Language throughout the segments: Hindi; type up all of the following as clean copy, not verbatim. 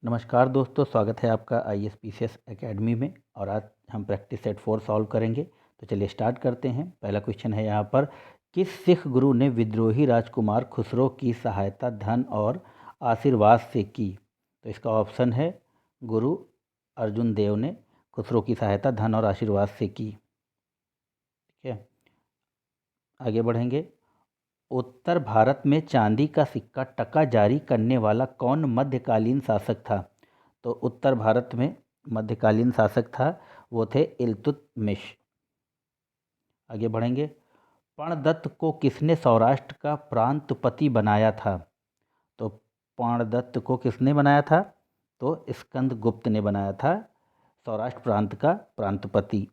नमस्कार दोस्तों, स्वागत है आपका ISPCS एकेडमी में। और आज हम प्रैक्टिस सेट 4 सॉल्व करेंगे। तो चलिए स्टार्ट करते हैं। पहला क्वेश्चन है यहाँ पर, किस सिख गुरु ने विद्रोही राजकुमार खुसरो की सहायता धन और आशीर्वाद से की? तो इसका ऑप्शन है गुरु अर्जुन देव ने खुसरो की सहायता धन और आशीर्वाद से की। ठीक है, आगे बढ़ेंगे। उत्तर भारत में चांदी का सिक्का टका जारी करने वाला कौन मध्यकालीन शासक था? तो उत्तर भारत में मध्यकालीन शासक था, वो थे इल्तुतमिश। आगे बढ़ेंगे। पर्णदत्त को किसने सौराष्ट्र का प्रांतपति बनाया था? तो पर्णदत्त को किसने बनाया था? तो स्कंदगुप्त ने बनाया था सौराष्ट्र प्रांत का प्रांतपति।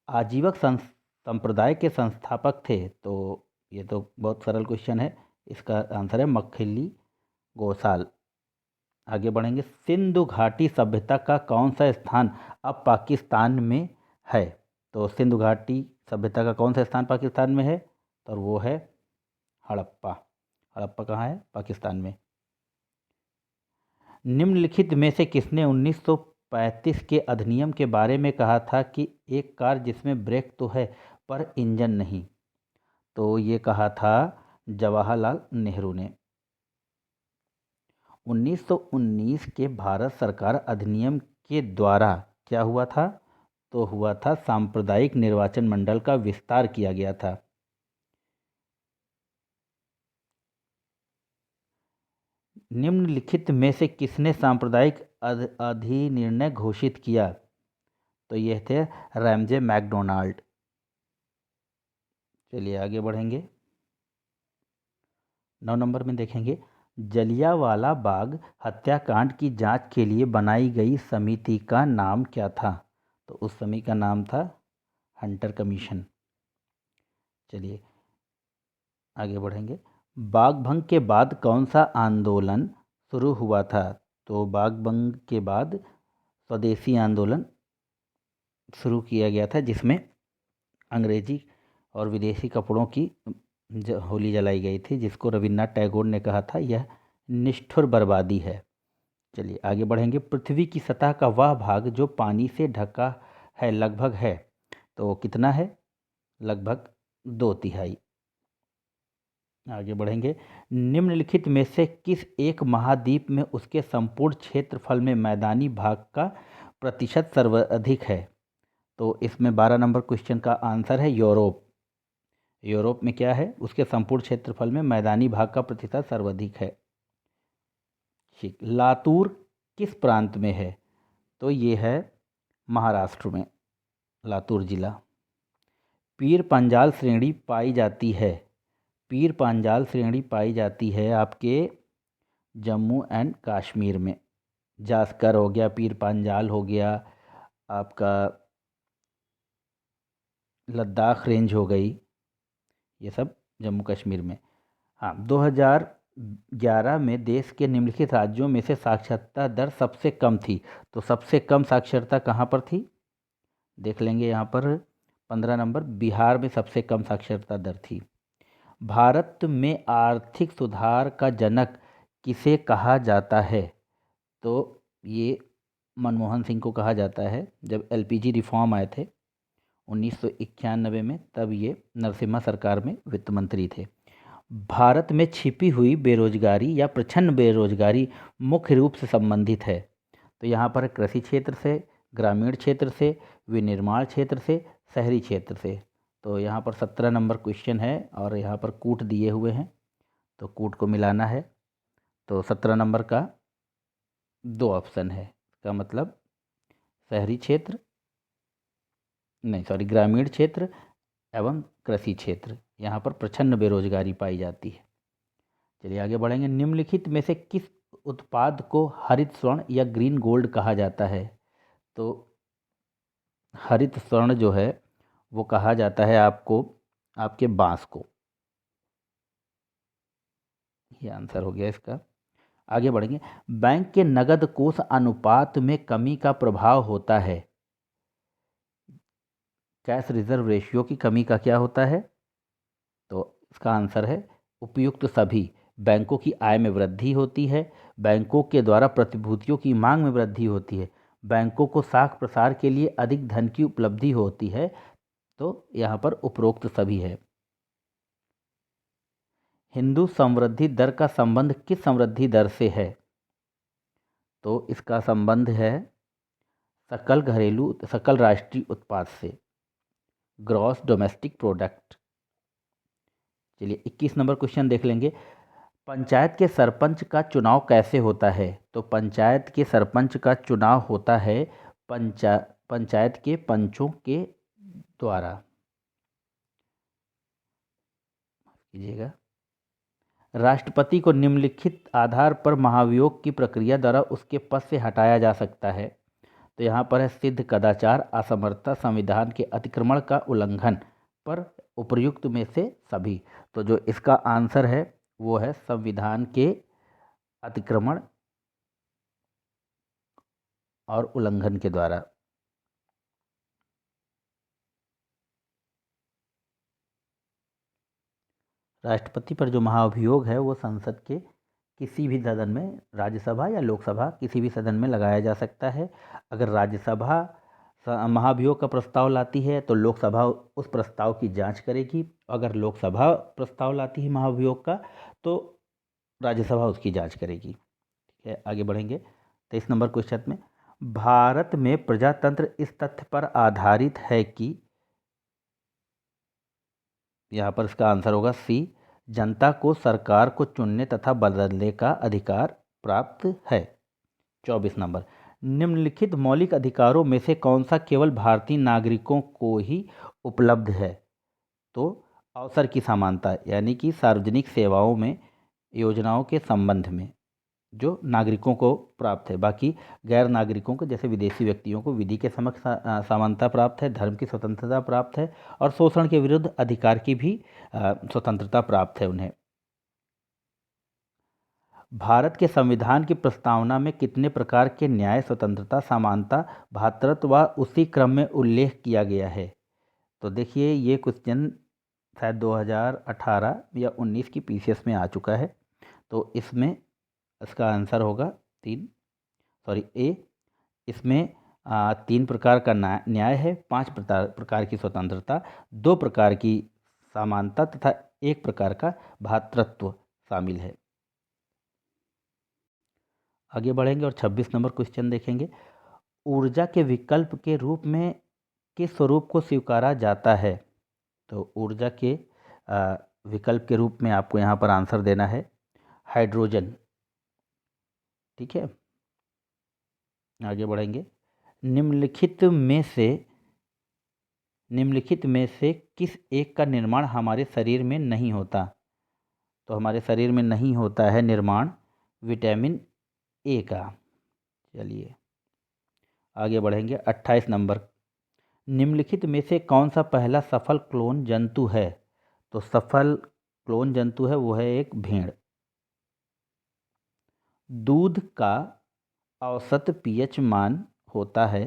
आजीवक संप्रदाय के संस्थापक थे? तो ये तो बहुत सरल क्वेश्चन है, इसका आंसर है मक्खिली गोसाल। आगे बढ़ेंगे। सिंधु घाटी सभ्यता का कौन सा स्थान अब पाकिस्तान में है? तो सिंधु घाटी सभ्यता का कौन सा स्थान पाकिस्तान में है? तो वो है हड़प्पा। हड़प्पा कहाँ है? पाकिस्तान में। निम्नलिखित में से किसने 1935 के अधिनियम के बारे में कहा था कि एक कार जिसमें ब्रेक तो है पर इंजन नहीं? तो ये कहा था जवाहरलाल नेहरू ने। 1919 के भारत सरकार अधिनियम के द्वारा क्या हुआ था? तो हुआ था सांप्रदायिक निर्वाचन मंडल का विस्तार किया गया था। निम्नलिखित में से किसने सांप्रदायिक अधिनिर्णय घोषित किया? तो यह थे रैमजे मैकडोनाल्ड। चलिए आगे बढ़ेंगे। 9 नंबर में देखेंगे, जलियांवाला बाग हत्याकांड की जांच के लिए बनाई गई समिति का नाम क्या था? तो उस समिति का नाम था हंटर कमीशन। चलिए आगे बढ़ेंगे। बाघ भंग के बाद कौन सा आंदोलन शुरू हुआ था? तो बाघ भंग के बाद स्वदेशी आंदोलन शुरू किया गया था, जिसमें अंग्रेजी और विदेशी कपड़ों की होली जलाई गई थी, जिसको रविन्द्रनाथ टैगोर ने कहा था यह निष्ठुर बर्बादी है। चलिए आगे बढ़ेंगे। पृथ्वी की सतह का वह भाग जो पानी से ढका है लगभग है? तो कितना है? लगभग 2/3। आगे बढ़ेंगे। निम्नलिखित में से किस एक महाद्वीप में उसके संपूर्ण क्षेत्रफल में मैदानी भाग का प्रतिशत सर्वाधिक है? तो इसमें 12 नंबर क्वेश्चन का आंसर है यूरोप। यूरोप में क्या है? उसके संपूर्ण क्षेत्रफल में मैदानी भाग का प्रतिशत सर्वाधिक है। ठीक। लातूर किस प्रांत में है? तो ये है महाराष्ट्र में, लातूर जिला। पीर पंजाल श्रेणी पाई जाती है? पीर पांजाल श्रेणी पाई जाती है आपके जम्मू एंड कश्मीर में। जास्कर हो गया, पीर पांजाल हो गया, आपका लद्दाख रेंज हो गई, ये सब जम्मू कश्मीर में। हाँ, 2011 में देश के निम्नलिखित राज्यों में से साक्षरता दर सबसे कम थी? तो सबसे कम साक्षरता कहाँ पर थी? देख लेंगे यहाँ पर 15 नंबर, बिहार में सबसे कम साक्षरता दर थी। भारत में आर्थिक सुधार का जनक किसे कहा जाता है? तो ये मनमोहन सिंह को कहा जाता है। जब LPG रिफॉर्म आए थे 1991 में, तब ये नरसिम्हा सरकार में वित्त मंत्री थे। भारत में छिपी हुई बेरोजगारी या प्रच्छन्न बेरोजगारी मुख्य रूप से संबंधित है? तो यहाँ पर कृषि क्षेत्र से, ग्रामीण क्षेत्र से, विनिर्माण क्षेत्र से, शहरी क्षेत्र से। तो यहाँ पर 17 नंबर क्वेश्चन है और यहाँ पर कूट दिए हुए हैं, तो कूट को मिलाना है। तो 17 नंबर का 2 ऑप्शन है, इसका मतलब शहरी क्षेत्र, नहीं सॉरी, ग्रामीण क्षेत्र एवं कृषि क्षेत्र। यहाँ पर प्रच्छन्न बेरोजगारी पाई जाती है। चलिए आगे बढ़ेंगे। निम्नलिखित में से किस उत्पाद को हरित स्वर्ण या ग्रीन गोल्ड कहा जाता है? तो हरित स्वर्ण जो है वो कहा जाता है आपको आपके बांस को। ये आंसर हो गया इसका। आगे बढ़ेंगे। बैंक के नगद कोष अनुपात में कमी का प्रभाव होता है? कैश रिजर्व रेशियो की कमी का क्या होता है? तो इसका आंसर है उपयुक्त सभी बैंकों की आय में वृद्धि होती है, बैंकों के द्वारा प्रतिभूतियों की मांग में वृद्धि होती है, बैंकों को साख प्रसार के लिए अधिक धन की उपलब्धि होती है। तो यहाँ पर उपरोक्त सभी है। हिंदू समृद्धि दर का संबंध किस समृद्धि दर से है? तो इसका संबंध है सकल राष्ट्रीय उत्पाद से, ग्रॉस डोमेस्टिक प्रोडक्ट। चलिए 21 नंबर क्वेश्चन देख लेंगे। पंचायत के सरपंच का चुनाव कैसे होता है? तो पंचायत के सरपंच का चुनाव होता है पंचायत के पंचों के द्वारा। कीजिएगा। राष्ट्रपति को निम्नलिखित आधार पर महाभियोग की प्रक्रिया द्वारा उसके पद से हटाया जा सकता है। तो यहाँ पर है सिद्ध कदाचार, असमर्थता, संविधान के अतिक्रमण का उल्लंघन पर उपर्युक्त में से सभी। तो जो इसका आंसर है वो है संविधान के अतिक्रमण और उल्लंघन के द्वारा। राष्ट्रपति पर जो महाभियोग है वो संसद के किसी भी सदन में, राज्यसभा या लोकसभा किसी भी सदन में लगाया जा सकता है। अगर राज्यसभा महाभियोग का प्रस्ताव लाती है तो लोकसभा उस प्रस्ताव की जांच करेगी। अगर लोकसभा प्रस्ताव लाती है महाभियोग का तो राज्यसभा उसकी जांच करेगी। ठीक है, आगे बढ़ेंगे। 23 नंबर क्वेश्चन में, भारत में प्रजातंत्र इस तथ्य पर आधारित है कि, यहाँ पर इसका आंसर होगा सी, जनता को सरकार को चुनने तथा बदलने का अधिकार प्राप्त है। 24 नंबर, निम्नलिखित मौलिक अधिकारों में से कौन सा केवल भारतीय नागरिकों को ही उपलब्ध है? तो अवसर की समानता, यानी कि सार्वजनिक सेवाओं में योजनाओं के संबंध में जो नागरिकों को प्राप्त है, बाकी गैर नागरिकों को जैसे विदेशी व्यक्तियों को विधि के समक्ष समानता प्राप्त है, धर्म की स्वतंत्रता प्राप्त है और शोषण के विरुद्ध अधिकार की भी स्वतंत्रता प्राप्त है उन्हें। भारत के संविधान की प्रस्तावना में कितने प्रकार के न्याय, स्वतंत्रता, समानता, भ्रातृत्व व उसी क्रम में उल्लेख किया गया है? तो देखिए ये क्वेश्चन शायद 2018 या 19 की पीसीएस में आ चुका है। तो इसमें इसका आंसर होगा ए। इसमें 3 प्रकार का न्याय है, 5 प्रकार की स्वतंत्रता, 2 प्रकार की समानता तथा 1 प्रकार का भ्रातृत्व शामिल है। आगे बढ़ेंगे और 26 नंबर क्वेश्चन देखेंगे। ऊर्जा के विकल्प के रूप में किस स्वरूप को स्वीकारा जाता है? तो ऊर्जा के विकल्प के रूप में आपको यहाँ पर आंसर देना है हाइड्रोजन। ठीक है, आगे बढ़ेंगे। निम्नलिखित में से किस एक का निर्माण हमारे शरीर में नहीं होता? तो हमारे शरीर में नहीं होता है निर्माण विटामिन ए का। चलिए आगे बढ़ेंगे। 28 नंबर, निम्नलिखित में से कौन सा पहला सफल क्लोन जंतु है? तो सफल क्लोन जंतु है वो है एक भेड़। दूध का औसत पीएच मान होता है,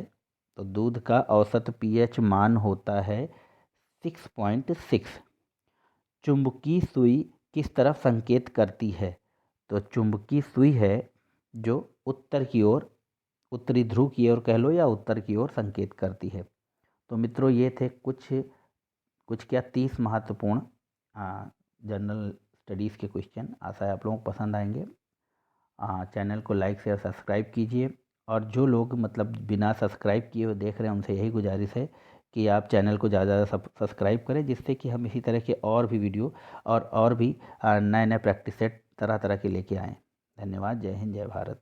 तो दूध का औसत पीएच मान होता है 6.6। चुंबकीय सुई किस तरफ संकेत करती है? तो चुंबकीय सुई है जो उत्तर की ओर, उत्तरी ध्रुव की ओर कह लो या उत्तर की ओर संकेत करती है। तो मित्रों ये थे कुछ क्या 30 महत्वपूर्ण जनरल स्टडीज़ के क्वेश्चन। आशा है आप लोगों को पसंद आएंगे। चैनल को लाइक शेयर सब्सक्राइब कीजिए और जो लोग मतलब बिना सब्सक्राइब किए हुए देख रहे हैं उनसे यही गुजारिश है कि आप चैनल को ज़्यादा सब्सक्राइब करें, जिससे कि हम इसी तरह के और भी वीडियो और भी नए नए प्रैक्टिस सेट तरह तरह के लेके आएँ। धन्यवाद। जय हिंद, जय भारत।